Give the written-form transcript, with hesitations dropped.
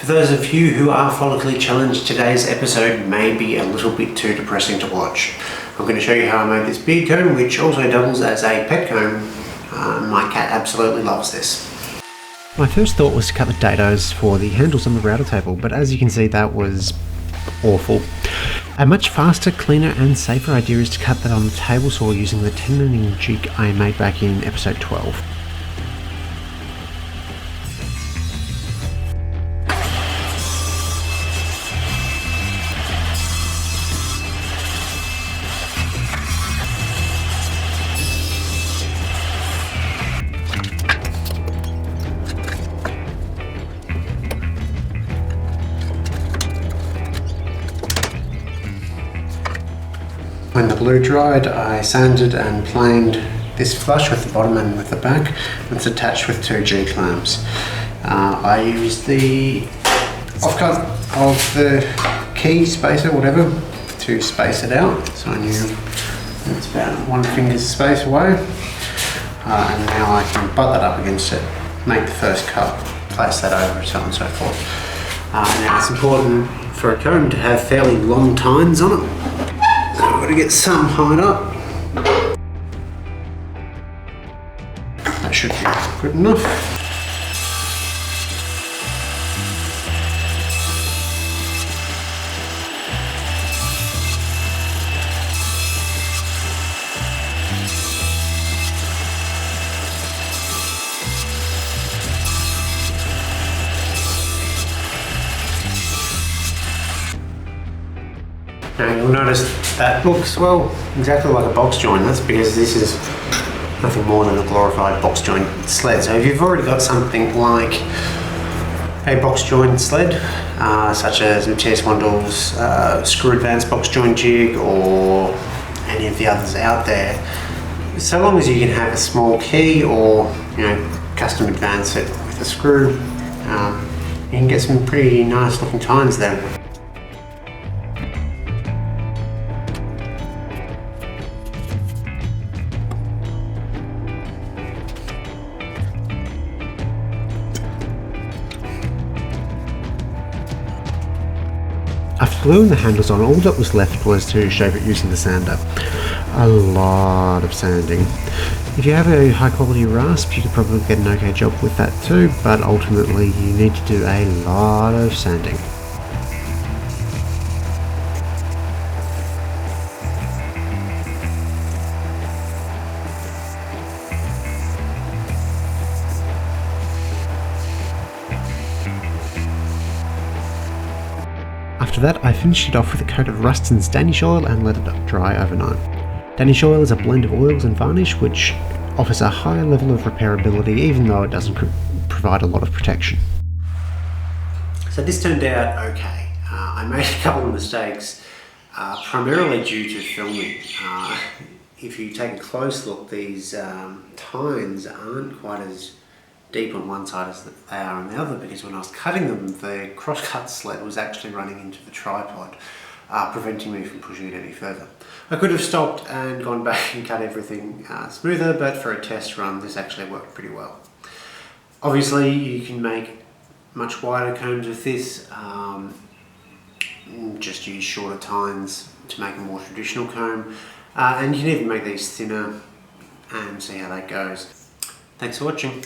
For those of you who are follically challenged, today's episode may be a little bit too depressing to watch. I'm going to show you how I made this beard comb, which also doubles as a pet comb. My cat absolutely loves this. My first thought was to cut the dados for the handles on the router table, but as you can see that was awful. A much faster, cleaner and safer idea is to cut that on the table saw using the tenon jig I made back in episode 12. When the glue dried, I sanded and planed this flush with the bottom and with the back. It's attached with two G-clamps. I used the offcut of the key spacer, whatever, to space it out. So I knew it's about 1 finger's space away. And now I can butt that up against it, make the first cut, place that over, so on and so forth. Now it's important for a comb to have fairly long tines on it. So I've got to get some height up. That should be good enough. Now you'll notice that looks, well, exactly like a box joint. That's because this is nothing more than a glorified box joint sled. So if you've already got something like a box joint sled, such as Matthias Wandel's screw advanced box joint jig or any of the others out there, so long as you can have a small key or custom advance it with a screw, you can get some pretty nice looking tines there. After gluing the handles on, all that was left was to shape it using the sander. A lot of sanding. If you have a high quality rasp, you could probably get an okay job with that too, but ultimately you need to do a lot of sanding. After that, I finished it off with a coat of Ruston's Danish oil and let it dry overnight. Danish oil is a blend of oils and varnish which offers a higher level of repairability even though it doesn't provide a lot of protection. So this turned out okay. I made a couple of mistakes, primarily due to filming. If you take a close look, these tines aren't quite as deep on one side as they are on the other, because when I was cutting them, the cross-cut sled was actually running into the tripod, preventing me from pushing it any further. I could have stopped and gone back and cut everything smoother, but for a test run this actually worked pretty well. Obviously you can make much wider combs with this, just use shorter tines to make a more traditional comb, and you can even make these thinner and see how that goes. Thanks for watching.